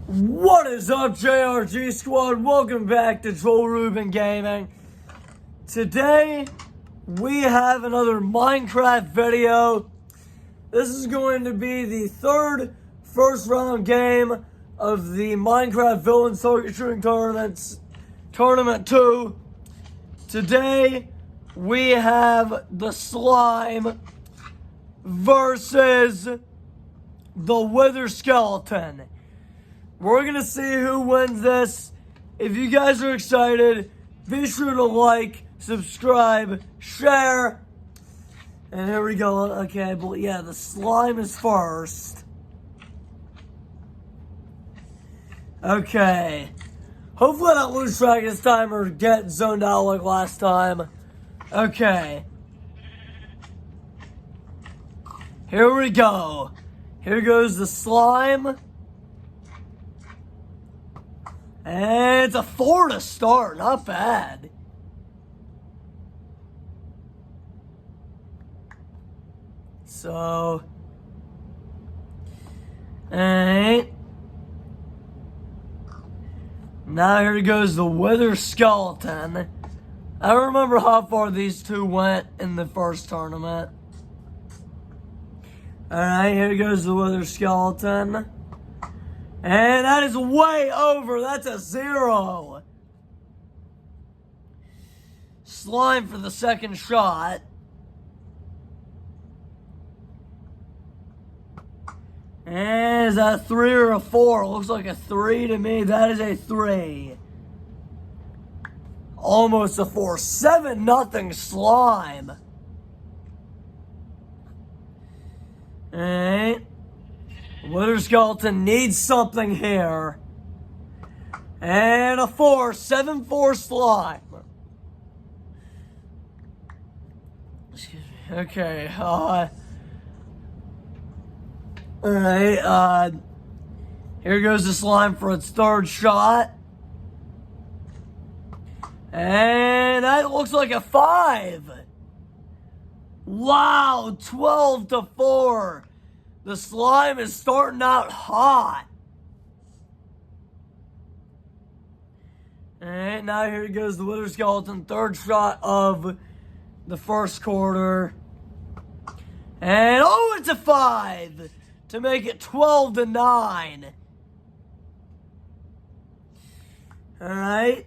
What is up, JRG Squad? Welcome back to Joel Rubin Gaming. Today, we have another Minecraft video. This is going to be the third first round game of the Minecraft Villain Target Shooting Tournament 2. Today, we have the Slime versus the Wither Skeleton. We're going to see who wins this. If you guys are excited, be sure to like, subscribe, share. And here we go. Okay, but yeah, the Slime is first. Okay. Hopefully I don't lose track this time or get zoned out like last time. Okay. Here we go. Here goes the Slime. And it's a 4 to start, not bad. So, alright. Now here goes the Wither Skeleton. I don't remember how far these two went in the first tournament. Alright, here goes the Wither Skeleton. And that is way over. That's a 0. Slime for the second shot. And is that a 3 or a 4? Looks like a 3 to me. That is a 3. Almost a 4. 7-0 Slime. Alright. Wither Skeleton needs something here. And a 4. 7-4 Slime. Excuse me. Okay. Alright. Here goes the Slime for its third shot. And that looks like a 5. Wow. 12 to 4. The Slime is starting out hot. And now here goes the Wither Skeleton, third shot of the first quarter. And oh, it's a 5 to make it 12 to 9. Alright.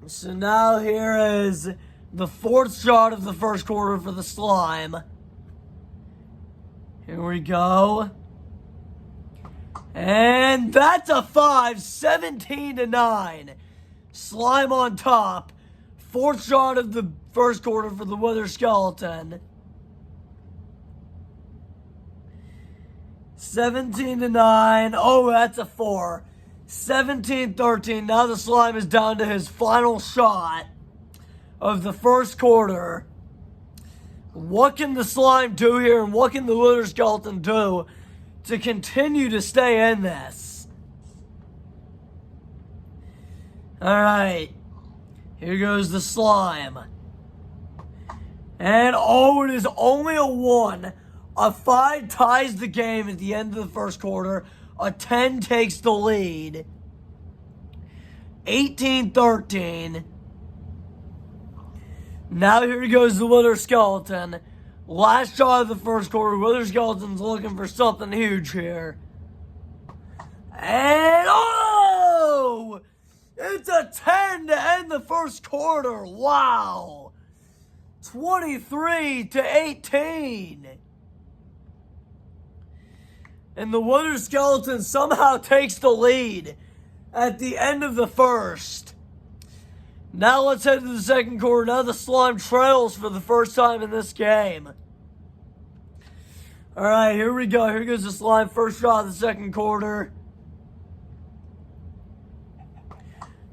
So now here is the fourth shot of the first quarter for the Slime. Here we go. And that's a 5, 17 to 9. Slime on top. Fourth shot of the first quarter for the Wither Skeleton. 17 to 9. Oh, that's a 4. 17-13. Now the Slime is down to his final shot of the first quarter. What can the Slime do here, and what can the Wither Skeleton do to continue to stay in this? Alright. Here goes the Slime. And oh, it is only a 1. A 5 ties the game at the end of the first quarter. A 10 takes the lead. 18-13. Now here goes the Wither Skeleton. Last shot of the first quarter. Wither Skeleton's looking for something huge here. And oh! It's a 10 to end the first quarter. Wow. 23 to 18. And the Wither Skeleton somehow takes the lead at the end of the first. Now let's head to the second quarter. Now the Slime trails for the first time in this game. Alright, here we go. Here goes the Slime. First shot of the second quarter.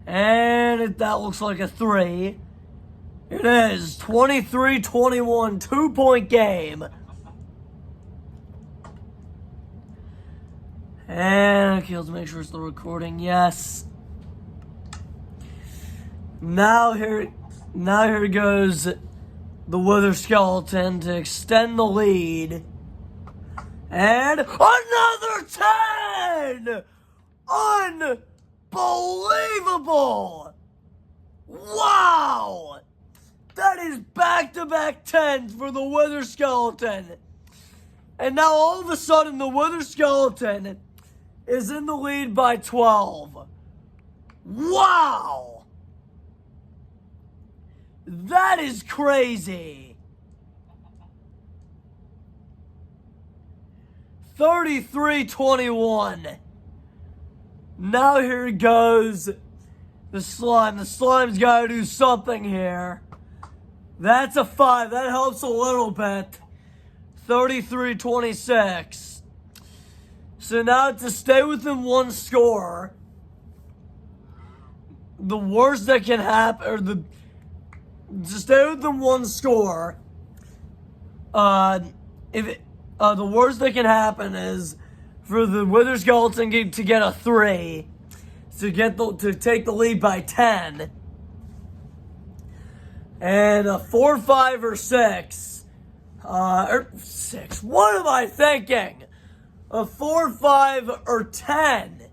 And that looks like a 3. It is 23-21, 2-point game. And okay, let's make sure it's still recording. Yes. Now here goes the Wither Skeleton to extend the lead. And another 10! 10! Unbelievable! Wow! That is back-to-back 10s for the Wither Skeleton. And now all of a sudden the Wither Skeleton is in the lead by 12. Wow! That is crazy. 33-21. Now here goes the slime. The slime's got to do something here. That's a 5. That helps a little bit. 33-26. So now to stay within one score, the worst that can happen, or to stay within one score, the worst that can happen is for the Wither Skeleton to get a 3, to take the lead by 10, and a 4, 5, or 6, or 6. What am I thinking? A 4, 5, or 10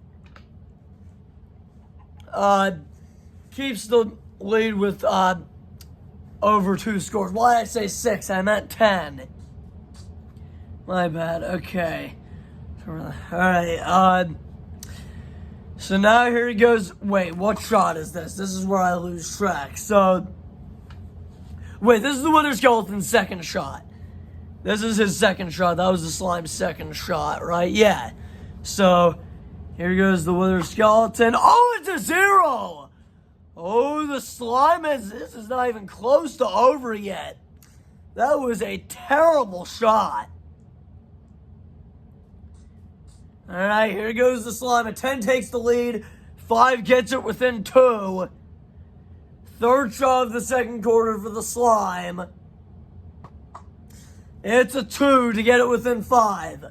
keeps the lead with over 2 scores. Why did I say 6? I meant 10. My bad. Okay. Alright, so now here he goes. Wait, what shot is this? This is where I lose track. So, wait, this is the Wither Skeleton's second shot. This is his second shot. That was the slime's second shot, right? Yeah. So, here goes the Wither Skeleton. Oh, it's a 0! Oh, the slime this is not even close to over yet. That was a terrible shot. Alright, here goes the slime. A 10 takes the lead. 5 gets it within 2. Third shot of the second quarter for the slime. It's a 2 to get it within 5.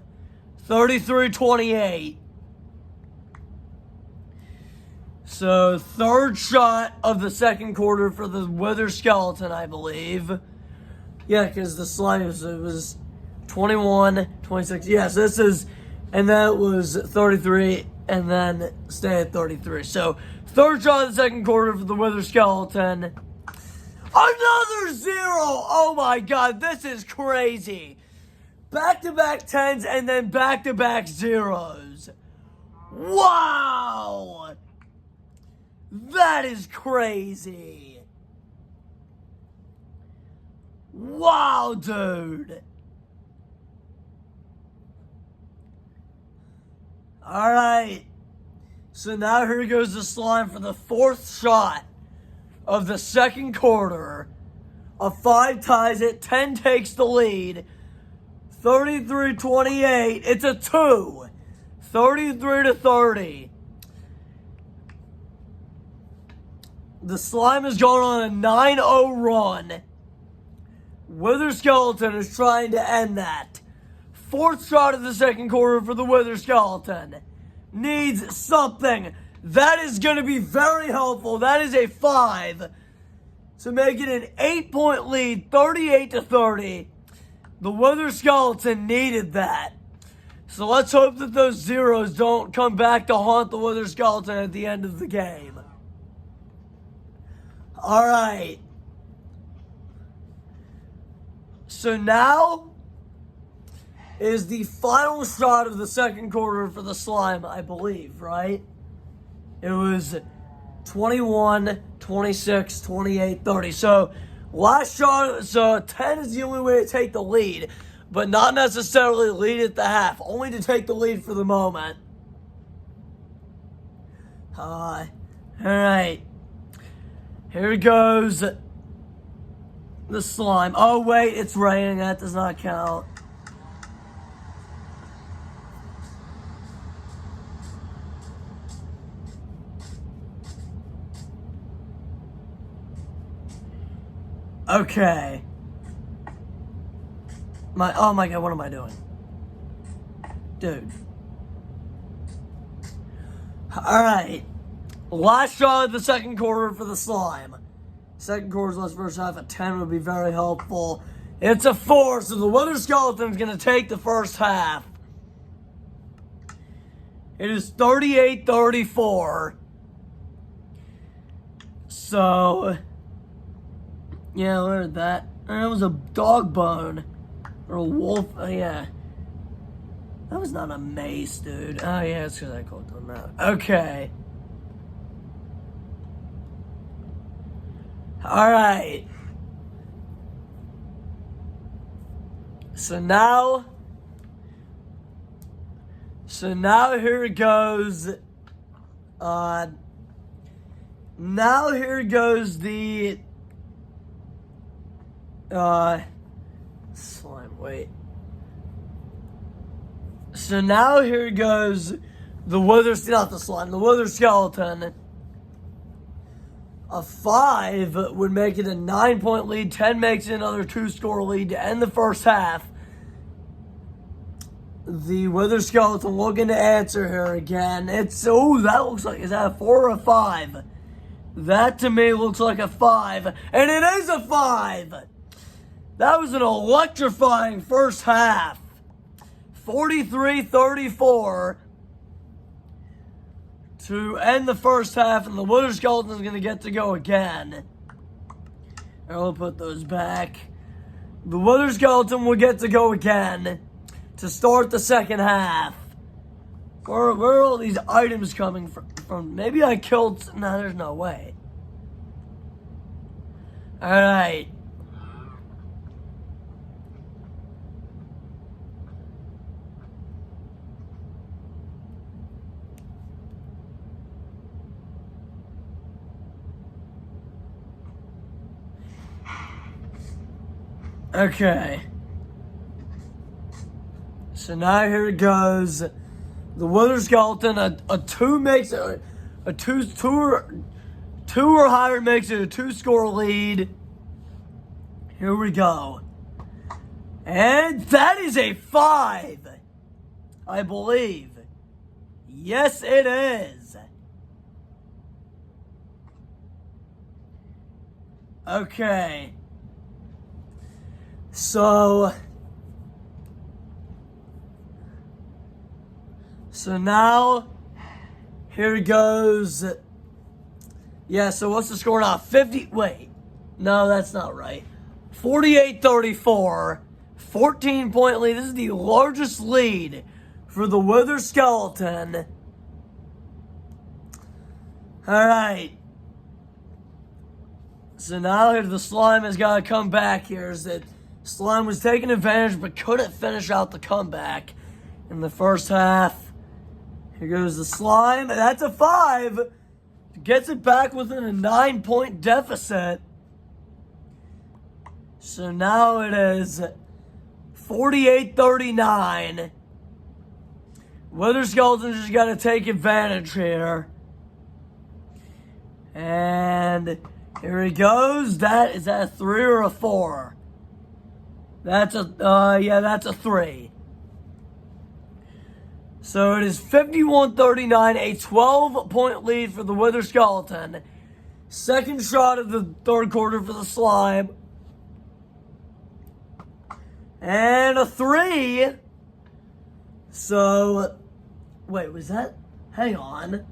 33-28. So, third shot of the second quarter for the Wither Skeleton, I believe. Yeah, because the slime was 21, 26. Yes, this is... And that was 33, and then stay at 33. So, third shot of the second quarter for the Wither Skeleton. Another 0! Oh my god, this is crazy. Back-to-back 10s and then back-to-back 0s. Wow! That is crazy. Wow, dude. Alright, so now here goes the slime for the fourth shot of the second quarter. A 5 ties it, 10 takes the lead. 33-28, it's a 2. 33-30. The slime is going on a 9-0 run. Wither Skeleton is trying to end that. Fourth shot of the second quarter for the Wither Skeleton. Needs something. That is going to be very helpful. That is a 5 to make it an 8-point lead, 38-30. The Wither Skeleton needed that. So let's hope that those zeros don't come back to haunt the Wither Skeleton at the end of the game. Alright. So now is the final shot of the second quarter for the slime, I believe, right? It was 21, 26, 28, 30. So, last shot, so 10 is the only way to take the lead, but not necessarily lead at the half, only to take the lead for the moment. Alright. Here goes the slime. Oh, wait, it's raining. That does not count. Okay. Oh my god, what am I doing? Dude. Alright. Last shot of the second quarter for the slime. Second quarter's last first half. A 10 would be very helpful. It's a 4, so the Wither Skeleton's going to take the first half. It is 38-34. So, yeah, look at that. And it was a dog bone. Or a wolf. Yeah. That was not a mace, dude. Oh, yeah, it's because I clicked on that. Okay. Alright. So now here goes, now here goes the, slime, wait. So now here goes the not the slime, the wither skeleton. A 5 would make it a 9-point lead. 10 makes it another 2-score lead to end the first half. The wither skeleton looking to answer here again. It's, oh, that looks like, is that a 4 or a 5? That to me looks like a 5. And it is a 5! That was an electrifying first half. 43-34 to end the first half, and the wither skeleton is going to get to go again. I'll put those back. The wither skeleton will get to go again to start the second half. Where are all these items coming from? Maybe I killed... No, there's no way. Alright. Okay. So now here it goes. The wither skeleton, a 2 makes it a two or higher makes it a 2-score lead. Here we go. And that is a 5, I believe. Yes, it is. Okay. So now, here goes. Yeah, so what's the score now? 50, wait. No, that's not right. 48-34, 14-point lead. This is the largest lead for the wither skeleton. Alright. So now here the slime has got to come back here. Is that slime was taking advantage but couldn't finish out the comeback in the first half. Here goes the slime. That's a 5. Gets it back within a 9-point deficit. So now it is 48-39. Wither skeleton just got to take advantage here. And here he goes. Is that a 3 or a 4? That's a, yeah, that's a 3. So it is 51-39, a 12-point lead for the wither skeleton. Second shot of the third quarter for the slime. And a 3. So, wait, was that? Hang on.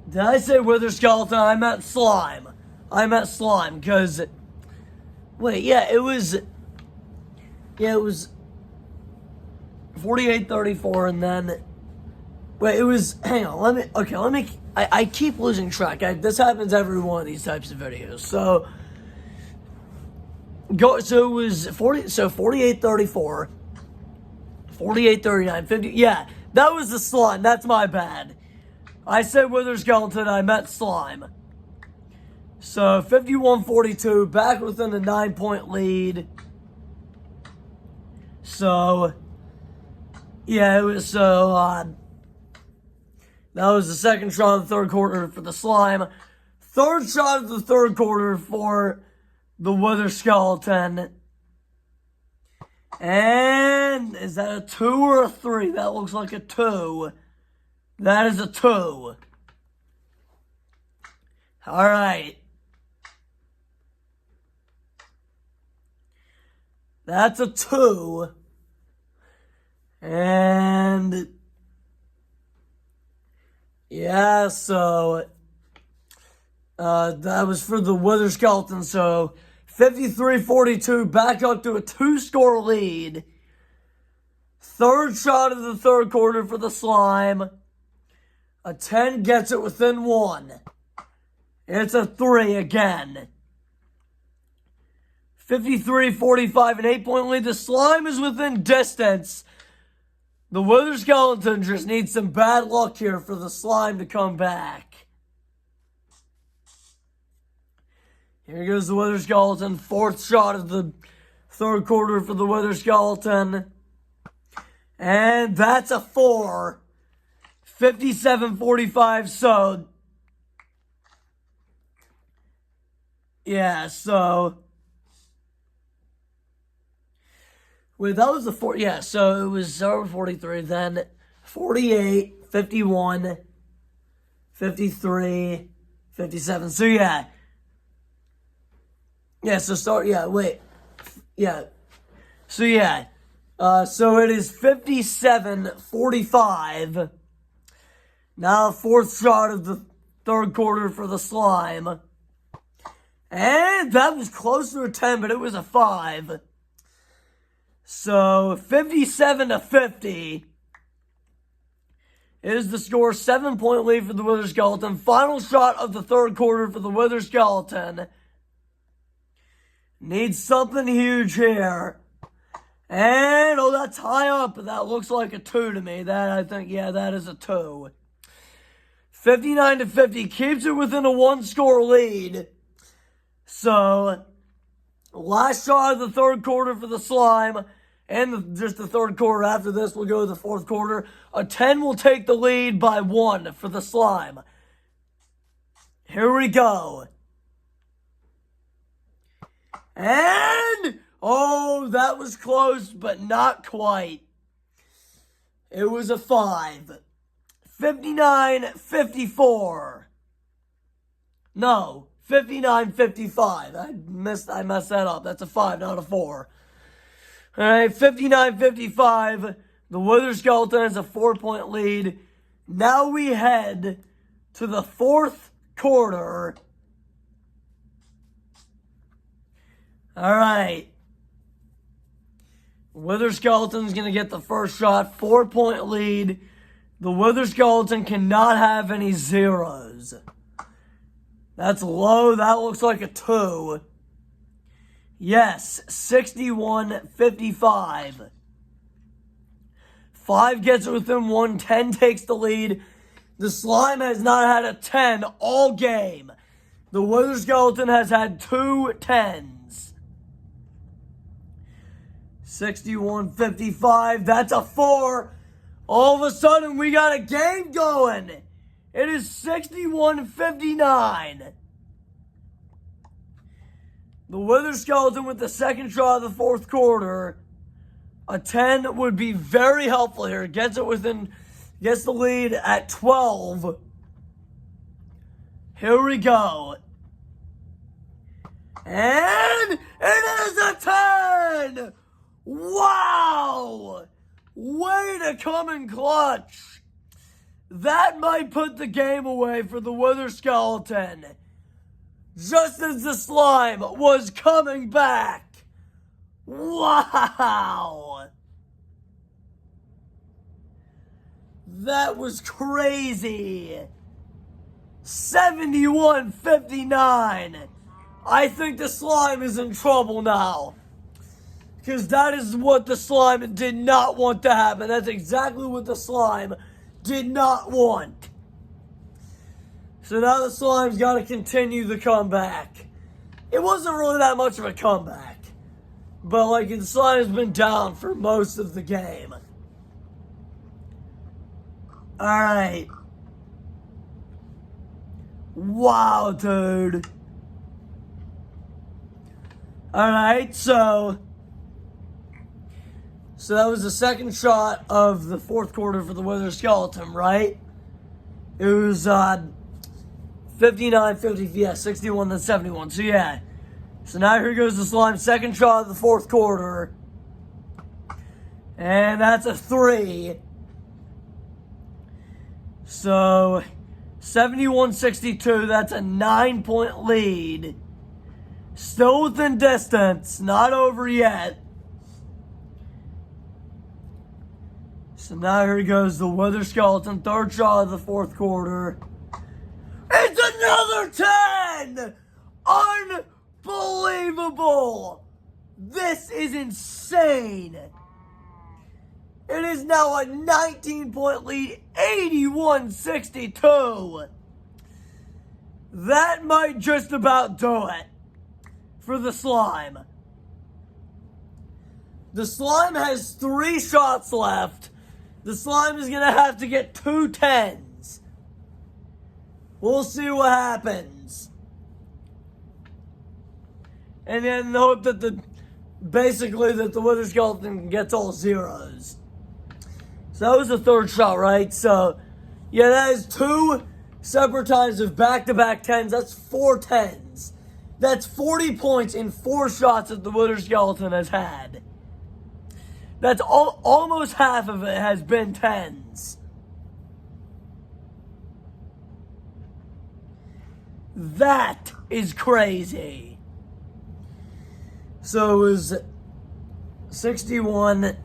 Did I say wither skeleton? I meant slime. I meant slime, because... Wait, yeah, it was... Yeah, it was 48-34, and then... Wait, it was... Hang on, let me... I keep losing track. This happens every one of these types of videos. So it was 48-34, 48-39, 50... Yeah, that was the slime. That's my bad. I said wither skeleton, I meant slime. So 51-42, back within a 9-point lead. So, yeah, it was so, that was the second shot of the third quarter for the slime. Third shot of the third quarter for the wither skeleton. And is that a 2 or a 3? That looks like a 2. That is a 2. Alright. That's a 2. And Yeah, so that was for the Wither Skeleton. So 53-42, back up to a 2-score lead. Third shot of the third quarter for the Slime. A 10 gets it within 1. It's a 3 again. 53-45, an 8-point lead. The Slime is within distance. The Wither Skeleton just needs some bad luck here for the Slime to come back. Here goes the Wither Skeleton. Fourth shot of the third quarter for the Wither Skeleton. And that's a 4. 57-45, so... Yeah, so... Wait, that was the 4... Yeah, so it was 43, then 48, 51, 53, 57. So, yeah. Yeah, so start... Yeah, wait. Yeah. So, yeah. So it is 57-45. Now, fourth shot of the third quarter for the Slime. And that was close to a 10, but it was a 5. So, 57-50 is the score. 7-point lead for the Wither Skeleton. Final shot of the third quarter for the Wither Skeleton. Needs something huge here. And, oh, that's high up. That looks like a 2 to me. That, I think, yeah, that is a 2. 59-50 keeps it within a 1-score lead. So, last shot of the third quarter for the Slime. And just the third quarter after this, we'll go to the fourth quarter. A 10 will take the lead by 1 for the Slime. Here we go. And, oh, that was close, but not quite. It was a 5. 59-54. No, 59-55. I messed that up. That's a 5, not a 4. All right, 59-55. The Wither Skeleton has a 4-point lead. Now we head to the fourth quarter. All right. Wither Skeleton's going to get the first shot. 4-point lead. The Wither Skeleton cannot have any zeros. That's low. That looks like a 2. Yes, 61-55. 5 gets it within 1. 10 takes the lead. The Slime has not had a 10 all game. The Wither Skeleton has had 2 10s. 61-55. That's a 4. All of a sudden, we got a game going. It is 61-59. The Wither Skeleton with the second shot of the fourth quarter. A 10 would be very helpful here. Gets the lead at 12. Here we go. And it is a 10! Wow! Way to come in clutch. That might put the game away for the Wither Skeleton. Just as the Slime was coming back. Wow! That was crazy. 71-59. I think the Slime is in trouble now. Because that is what the Slime did not want to happen. That's exactly what the Slime did not want. So now the Slime's got to continue the comeback. It wasn't really that much of a comeback. But, like, the Slime's been down for most of the game. Alright. Wow, dude. Alright, so that was the second shot of the fourth quarter for the Wither Skeleton, right? It was 59-50, yeah, 61-71. So yeah. So now here goes the Slime, second shot of the fourth quarter. And that's a 3. So 71-62. That's a 9-point lead. Still within distance. Not over yet. So now here goes the Wither Skeleton. Third shot of the fourth quarter. It's another 10! Unbelievable! This is insane. It is now a 19-point lead, 81-62. That might just about do it for the Slime. The Slime has 3 shots left. The Slime is going to have to get 2 10s. We'll see what happens. And then hope that the Wither Skeleton gets all 0s. So that was the third shot, right? So, yeah, that is 2 separate times of back-to-back 10s. That's 4 10s. That's 40 points in 4 shots that the Wither Skeleton has had. That's almost half of it has been 10s. That is crazy. So it was 61,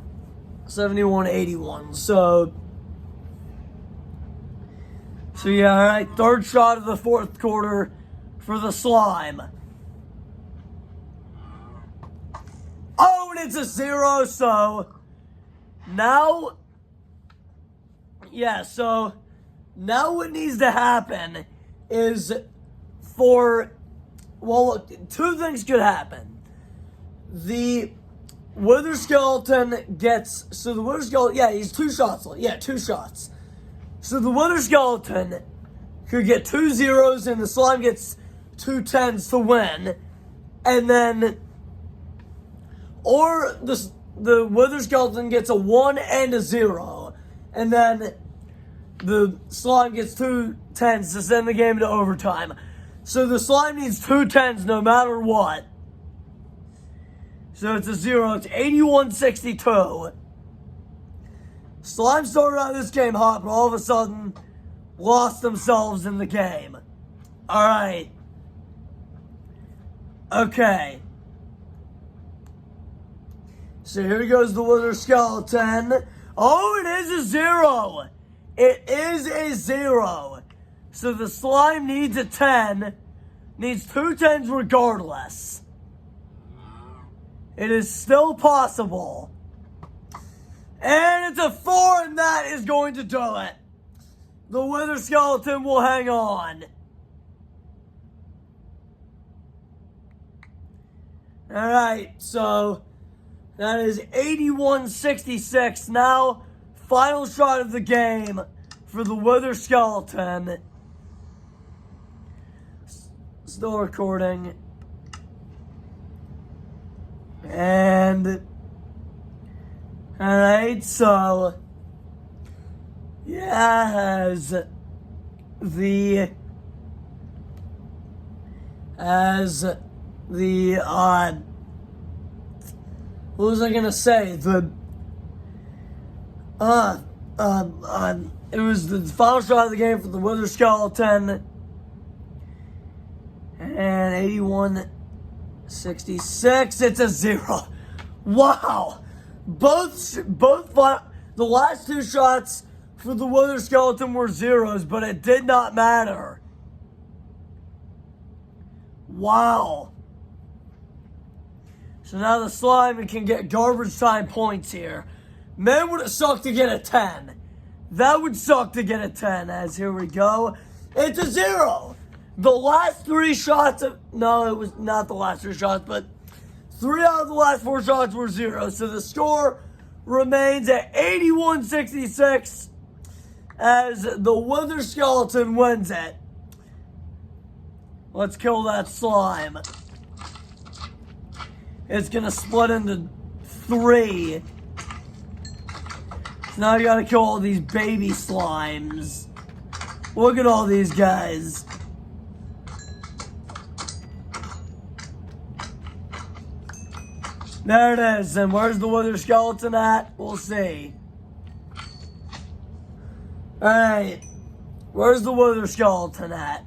71, 81. So yeah, all right. Third shot of the fourth quarter for the Slime. Oh, and it's a 0. So now, so now what needs to happen is look, 2 things could happen. The Wither Skeleton gets, so the Wither Skeleton, he's 2 shots. 2 shots. So the Wither Skeleton could get 2 0s and the Slime gets 2 10s to win. And then, or the Wither Skeleton gets a 1 and a 0. And then the Slime gets 2 10s to send the game to overtime. So the Slime needs 2 10s no matter what. So it's a 0. It's 81-62. Slime started out this game hot, but all of a sudden lost themselves in the game. Alright. Okay. So here goes the Wither Skeleton. Oh, it is a 0. It is a 0. So the Slime needs a 10. Needs 2 10s regardless. It is still possible. And it's a 4, and that is going to do it. The Wither Skeleton will hang on. Alright, so that is 81-66. Now, final shot of the game for the Wither Skeleton. Still recording. And alright, so as the what was I gonna say? It was the final shot of the game for the Wither Skeleton. And 81-66. It's a 0. Wow. The last 2 shots for the Wither Skeleton were 0s, but it did not matter. Wow. So now the Slime can get garbage time points here. Man, would it suck to get a 10. That would suck to get a 10, as here we go. It's a 0. The last 3 shots no, it was not the last 3 shots, but 3 out of the last 4 shots were 0. So the score remains at 81-66 as the Wither Skeleton wins it. Let's kill that Slime. It's going to split into 3. So now you got to kill all these baby slimes. Look at all these guys. There it is. And where's the Wither Skeleton at? We'll see. Alright. Where's the Wither Skeleton at?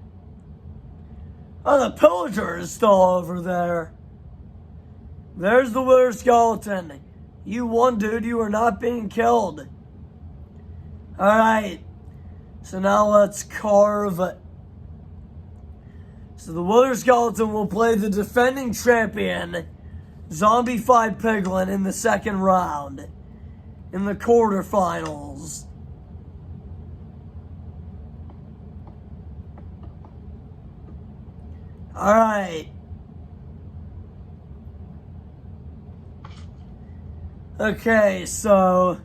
Oh, the Pillager is still over there. There's the Wither Skeleton. You won, dude. You are not being killed. Alright. So now let's carve. So the Wither Skeleton will play the defending champion, Zombified Piglin, in the second round. In the quarterfinals. Alright. Okay, so...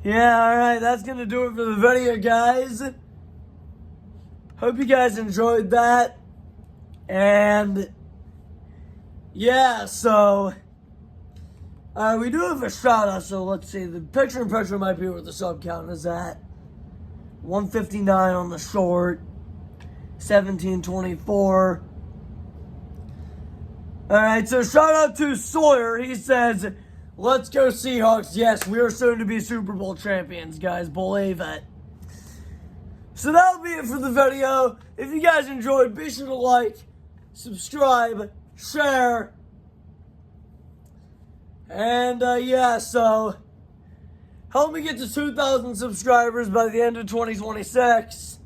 yeah, alright, that's gonna do it for the video, guys. Hope you guys enjoyed that. And... yeah, so... we do have a shout out, so let's see. The picture-in-picture might be where the sub count is at. 159 on the short. 1724. Alright, so shout out to Sawyer. He says, let's go Seahawks. Yes, we are soon to be Super Bowl champions, guys. Believe it. So that'll be it for the video. If you guys enjoyed, be sure to like, subscribe, share. And yeah, so help me get to 2,000 subscribers by the end of 2026.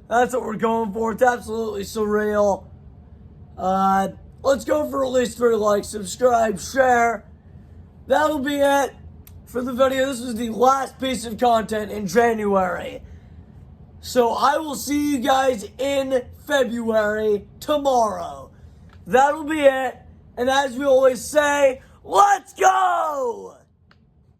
That's what we're going for. It's absolutely surreal. Let's go for at least 3 likes, subscribe, share. That'll be it for the video. This was the last piece of content in January. So I will see you guys in February tomorrow. That'll be it. And as we always say, let's go!